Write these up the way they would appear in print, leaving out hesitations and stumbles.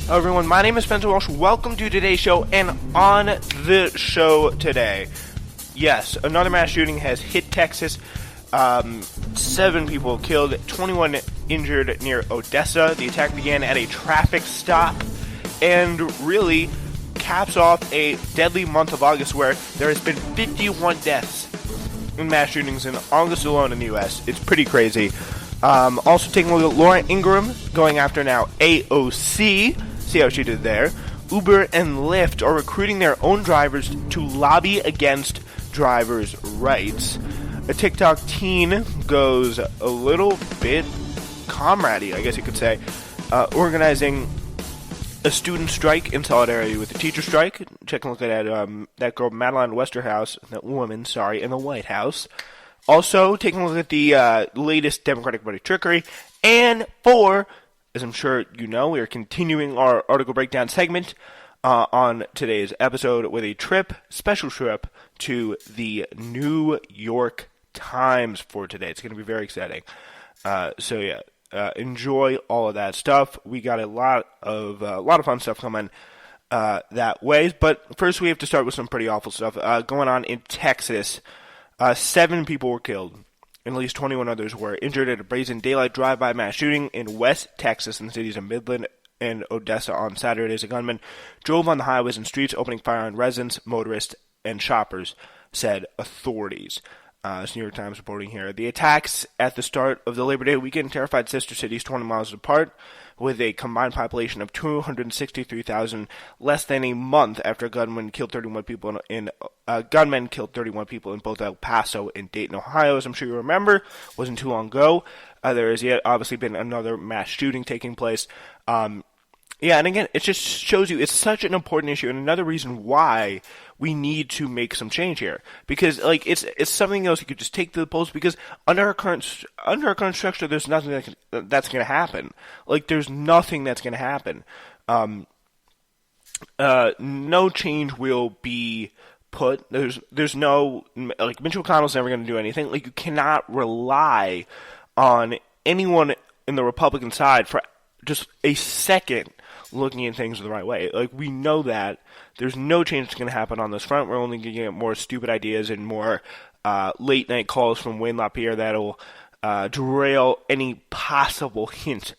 Hello everyone, my name is Spencer Walsh. Welcome to today's show, and on the show today, yes, another mass shooting has hit Texas. 7 people killed, 21 injured near Odessa. The attack began at a traffic stop and really caps off a deadly month of August where there has been 51 deaths in mass shootings in August alone in the U.S. It's pretty crazy. Also taking a look at Laura Ingraham going after now AOC. See how she did there. Uber and Lyft are recruiting their own drivers to lobby against drivers' rights. A TikTok teen goes a little bit comradey, I guess you could say, organizing a student strike in solidarity with the teacher strike. Check a look at that girl, Madeline Westerhouse, that woman, in the White House. Also, taking a look at the latest Democratic Party trickery. And 4, as I'm sure you know, we are continuing our article breakdown segment on today's episode with a special trip to the New York Times for today. It's going to be very exciting. Enjoy all of that stuff. We got a lot of fun stuff coming that way. But first, we have to start with some pretty awful stuff going on in Texas. 7 people were killed, and at least 21 others were injured at a brazen daylight drive-by mass shooting in West Texas in the cities of Midland and Odessa on Saturday as a gunman drove on the highways and streets, opening fire on residents, motorists, and shoppers, said authorities. It's New York Times reporting here. The attacks at the start of the Labor Day weekend terrified sister cities 20 miles apart, with a combined population of 263,000, less than a month after a gunman killed 31 people in both El Paso and Dayton, Ohio. As I'm sure you remember, wasn't too long ago. There has yet obviously been another mass shooting taking place. And again, it just shows you it's such an important issue, and another reason why we need to make some change here. Because it's something else you could just take to the polls. Because under our current structure, there's nothing that's going to happen. There's nothing that's going to happen. No change will be put. There's no Mitch McConnell's never going to do anything. You cannot rely on anyone in the Republican side for just a second looking at things the right way. We know that there's no change that's going to happen on this front. We're only going to get more stupid ideas and more late night calls from Wayne LaPierre that'll derail any possible hint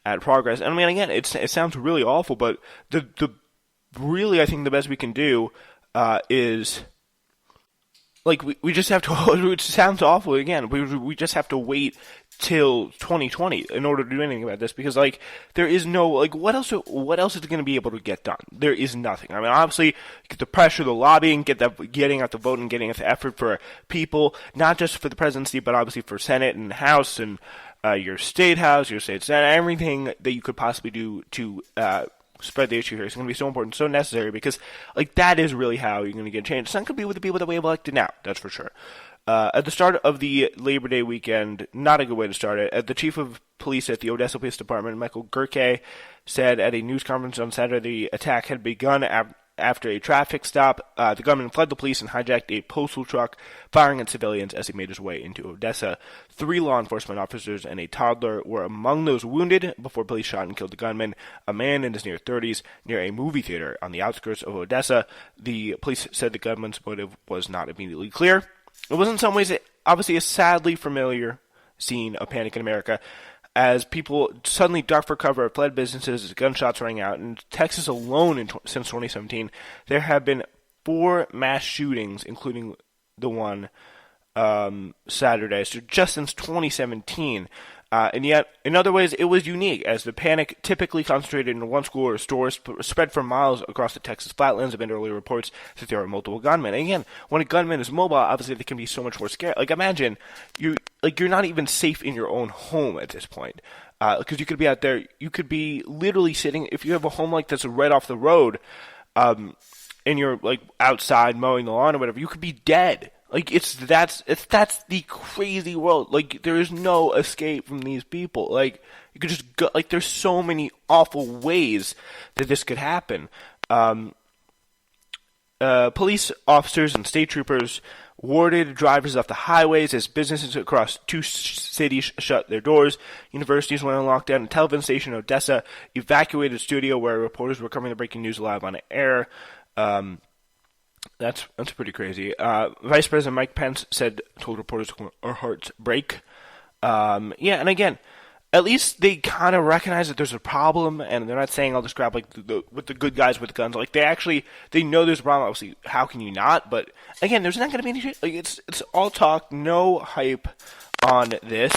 at progress. And I mean, again, it sounds really awful, but the really I think the best we can do is we just have to. It sounds awful again. We just have to wait till 2020 in order to do anything about this, because there is no what else is going to be able to get done? There is nothing. I mean, obviously get the pressure, the lobbying, getting out the vote and getting out the effort for people, not just for the presidency, but obviously for Senate and House and your state House, your state Senate, everything that you could possibly do to spread the issue here is going to be so important, so necessary, because that is really how you're going to get change. It's not going to be with the people that we have elected now, that's for sure. At the start of the Labor Day weekend, not a good way to start it, the chief of police at the Odessa Police Department, Michael Gerke, said at a news conference on Saturday the attack had begun after a traffic stop. The gunman fled the police and hijacked a postal truck, firing at civilians as he made his way into Odessa. 3 law enforcement officers and a toddler were among those wounded before police shot and killed the gunman, a man in his near 30s, near a movie theater on the outskirts of Odessa. The police said the gunman's motive was not immediately clear. It was in some ways obviously a sadly familiar scene of panic in America, as people suddenly ducked for cover, fled businesses as gunshots rang out. In Texas alone since 2017, there have been 4 mass shootings, including the one Saturday, so just since 2017. And yet, in other ways, it was unique, as the panic typically concentrated in one school or store spread for miles across the Texas flatlands. There have been earlier reports that there are multiple gunmen. And again, when a gunman is mobile, obviously they can be so much more scary. Imagine you're not even safe in your own home at this point, because you could be out there. You could be literally sitting, if you have a home that's right off the road, and you're outside mowing the lawn or whatever, you could be dead. That's the crazy world. There is no escape from these people. You could just go, there's so many awful ways that this could happen. Police officers and state troopers warded drivers off the highways as businesses across two cities shut their doors. Universities went on lockdown. A television station in Odessa evacuated a studio where reporters were covering the breaking news live on air. That's pretty crazy. Vice President Mike Pence told reporters, "Our hearts break." And again, at least they kind of recognize that there's a problem, and they're not saying all this crap like with the good guys with guns. Like they know there's a problem. Obviously, how can you not? But again, there's not going to be any shit. Like it's all talk, no hype on this.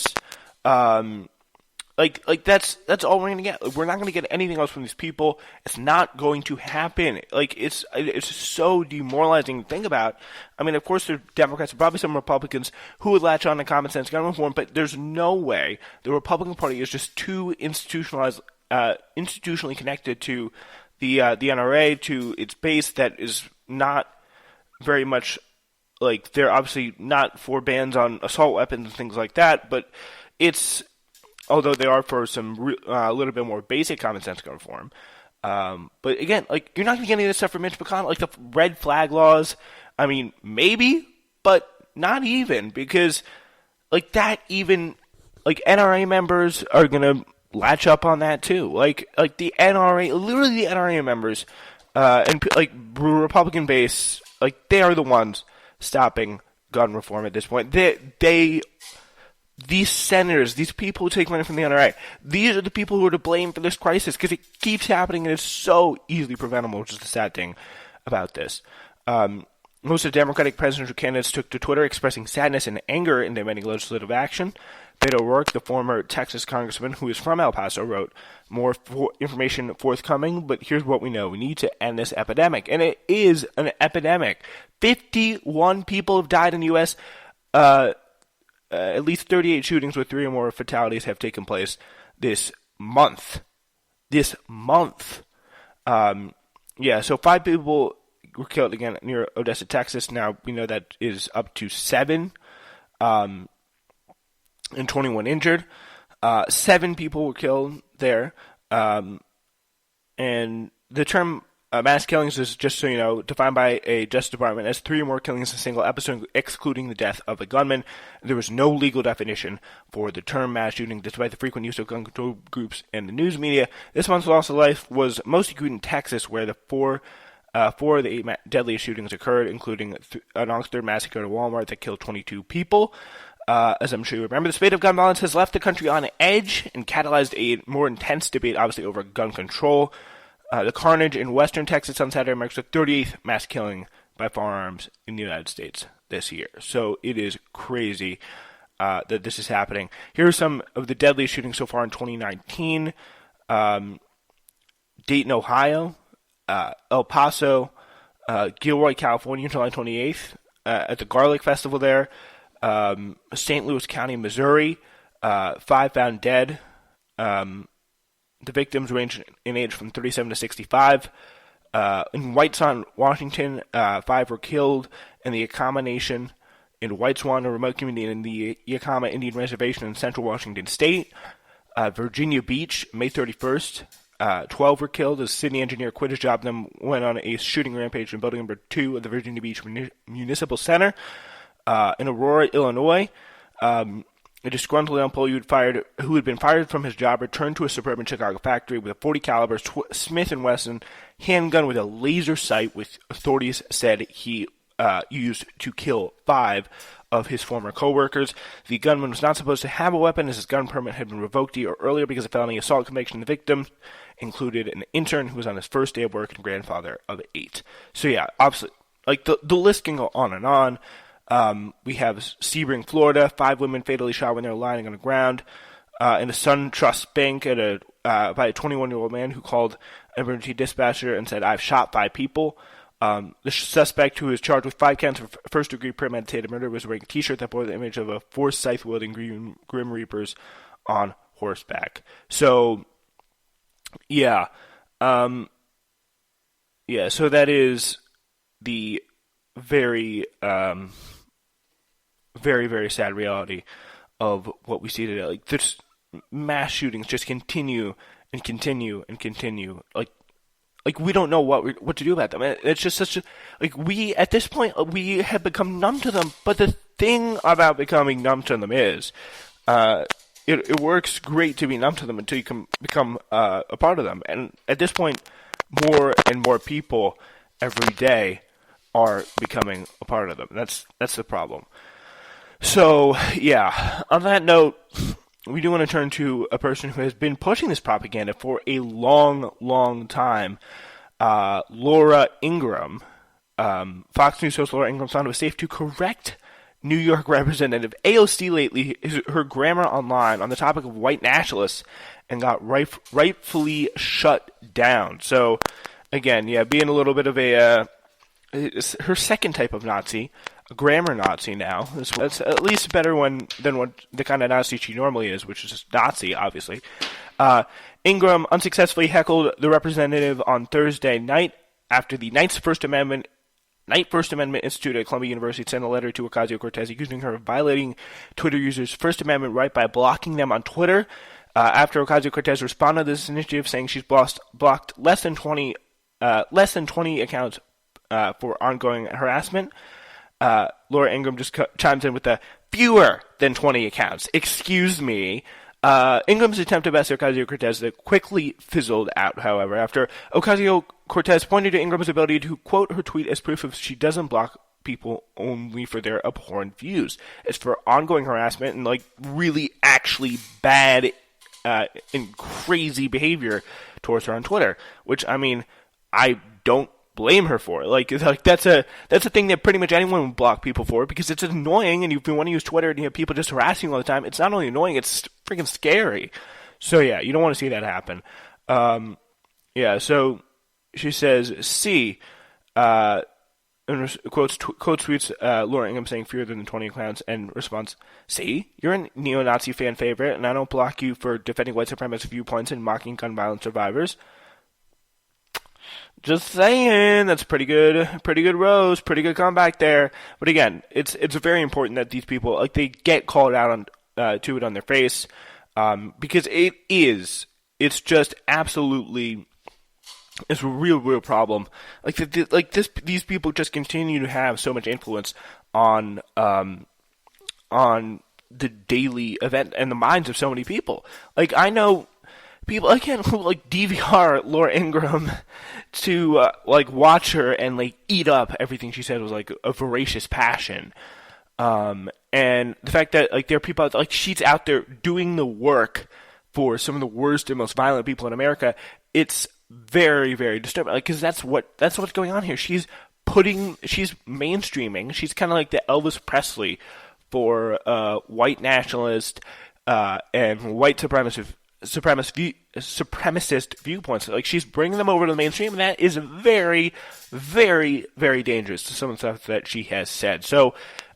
Like that's all we're gonna get. We're not gonna get anything else from these people. It's not going to happen. Like it's so demoralizing to think about. I mean, of course, there are Democrats and probably some Republicans who would latch on to common sense gun reform, but there's no way the Republican Party is just too institutionalized, institutionally connected to the NRA, to its base, that is not very much like, they're obviously not for bans on assault weapons and things like that, but it's. Although they are for some a little bit more basic common sense gun reform. But again, like, you're not going to get any of this stuff from Mitch McConnell. Like the red flag laws, I mean, maybe, but not even. Because, like, that even, like, NRA members are going to latch up on that too. Like the NRA, literally the NRA members, and, like, Republican base, like, they are the ones stopping gun reform at this point. These senators, these people who take money from the NRA, these are the people who are to blame for this crisis, because it keeps happening and it's so easily preventable, which is the sad thing about this. Most of the Democratic presidential candidates took to Twitter expressing sadness and anger in demanding legislative action. Beto O'Rourke, the former Texas congressman who is from El Paso, wrote, "More information forthcoming, but here's what we know. We need to end this epidemic." And it is an epidemic. 51 people have died in the U.S., at least 38 shootings with 3 or more fatalities have taken place this month. So 5 people were killed again near Odessa, Texas. Now we know that is up to 7, and 21 injured. 7 people were killed there. And the term mass killings is, just so you know, defined by a Justice Department as 3 or more killings in a single episode, excluding the death of a gunman. There was no legal definition for the term mass shooting, despite the frequent use of gun control groups and the news media. This month's loss of life was most acute in Texas, where the 4 of the 8 deadliest shootings occurred, including an August 3rd massacre at a Walmart that killed 22 people. As I'm sure you remember, the spate of gun violence has left the country on edge and catalyzed a more intense debate, obviously, over gun control. The carnage in western Texas on Saturday marks the 38th mass killing by firearms in the United States this year. So it is crazy that this is happening. Here are some of the deadliest shootings so far in 2019. Dayton, Ohio, El Paso, Gilroy, California, July 28th, at the Garlic Festival there, St. Louis County, Missouri, 5 found dead. The victims range in age from 37 to 65. In White Swan, Washington, 5 were killed in the Yakama Nation in White Swan, a remote community in the Yakama Indian Reservation in central Washington State. Virginia Beach, May 31st, 12 were killed as a city engineer quit his job and then went on a shooting rampage in building number 2 of the Virginia Beach Municipal Center. In Aurora, Illinois, a disgruntled employee who had been fired from his job returned to a suburban Chicago factory with a .40 caliber Smith & Wesson handgun with a laser sight, which authorities said he used to kill 5 of his former co-workers. The gunman was not supposed to have a weapon, as his gun permit had been revoked a year earlier because of felony assault conviction. The victim included an intern who was on his first day of work and grandfather of 8. So yeah, obviously, like the list can go on and on. We have Sebring, Florida. 5 women fatally shot when they were lying on the ground in a SunTrust bank by a 21-year-old man who called an emergency dispatcher and said, "I've shot 5 people." The suspect, who is charged with 5 counts of first-degree premeditated murder, was wearing a T-shirt that bore the image of a 4 scythe-wielding Grim Reapers on horseback. So, yeah. So that is the very, very, very sad reality of what we see today. Like, this mass shootings just continue and continue and continue. Like, like we don't know what to do about them. It's just such a like we at this point we have become numb to them. But the thing about becoming numb to them is, it works great to be numb to them until you can become a part of them. And at this point, more and more people every day are becoming a part of them. That's the problem. So yeah, on that note, we do want to turn to a person who has been pushing this propaganda for a long, long time, Laura Ingraham. Fox News host Laura Ingraham found it was safe to correct New York Representative AOC lately, her grammar online on the topic of white nationalists, and got rightfully shut down. So, again, yeah, being a little bit of her second type of Nazi, a grammar Nazi now. That's at least better than what the kind of Nazi she normally is, which is just Nazi, obviously. Ingraham unsuccessfully heckled the representative on Thursday night after the Ninth First Amendment Institute at Columbia University sent a letter to Ocasio-Cortez accusing her of violating Twitter users' First Amendment right by blocking them on Twitter. After Ocasio-Cortez responded to this initiative, saying she's blocked less than 20 accounts for ongoing harassment. Laura Ingraham just chimes in with the fewer than 20 accounts. Excuse me. Ingram's attempt to best Ocasio-Cortez quickly fizzled out, however, after Ocasio-Cortez pointed to Ingram's ability to quote her tweet as proof of she doesn't block people only for their abhorrent views. It's for ongoing harassment and, like, really actually bad and crazy behavior towards her on Twitter, which, I mean, I don't blame her for. Like that's a thing that pretty much anyone would block people for, because it's annoying, and if you want to use Twitter and you have people just harassing you all the time, it's not only annoying, it's freaking scary. So yeah, you don't want to see that happen. Yeah, so she says, C, and quotes tweets Laura Ingraham saying fewer than 20 accounts, and response, see, you're a neo-Nazi fan favorite, and I don't block you for defending white supremacist viewpoints and mocking gun violence survivors. Just saying, that's pretty good rose, pretty good comeback there. But again, it's very important that these people, like, they get called out on to it on their face, because it's just absolutely, it's a real problem. These people just continue to have so much influence on the daily event and the minds of so many people. Like, I know people, I can't like DVR Laura Ingraham to watch her and like eat up everything she said was like a voracious passion. And the fact that like there are people out, like she's out there doing the work for some of the worst and most violent people in America, it's very, very disturbing. Like, because that's what's going on here. She's mainstreaming. She's kind of like the Elvis Presley for white nationalist and white supremacist viewpoints. Like, she's bringing them over to the mainstream, and that is very, very, very dangerous to some of the stuff that she has said. So,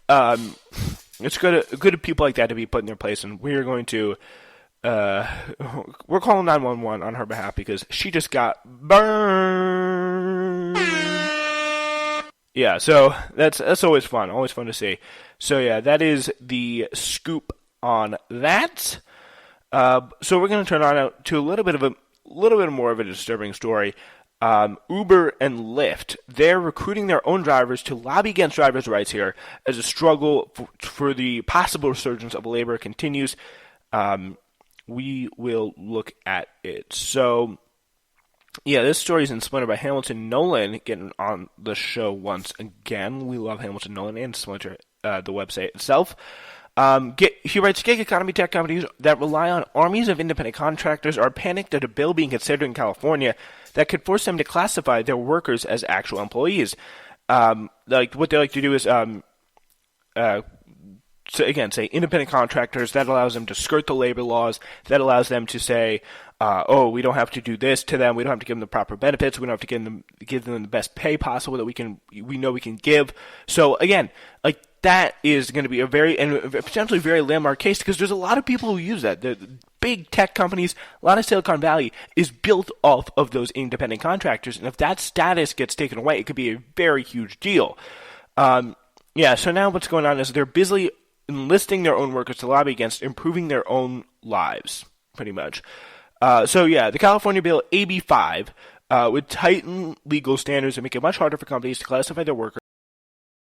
it's good of people like that to be put in their place, and we're going to, we're calling 911 on her behalf because she just got burned. Yeah, so that's always fun to see. So yeah, that is the scoop on that. So we're going to turn on to a little bit more of a disturbing story. Uber and Lyft, they're recruiting their own drivers to lobby against drivers' rights here as a struggle for the possible resurgence of labor continues. We will look at it. So, yeah, this story is inspired by Hamilton Nolan getting on the show once again. We love Hamilton Nolan and Splinter, the website itself. He writes, gig economy tech companies that rely on armies of independent contractors are panicked at a bill being considered in California that could force them to classify their workers as actual employees. Like what they like to do is, say independent contractors. That allows them to skirt the labor laws. That allows them to say, we don't have to do this to them. We don't have to give them the proper benefits. We don't have to give them the best pay possible that we know we can give. So again, like, that is going to be a potentially very landmark case, because there's a lot of people who use that. The big tech companies, a lot of Silicon Valley is built off of those independent contractors, and if that status gets taken away, it could be a very huge deal. So now what's going on is they're busily enlisting their own workers to lobby against improving their own lives, pretty much. The California bill AB 5 would tighten legal standards and make it much harder for companies to classify their workers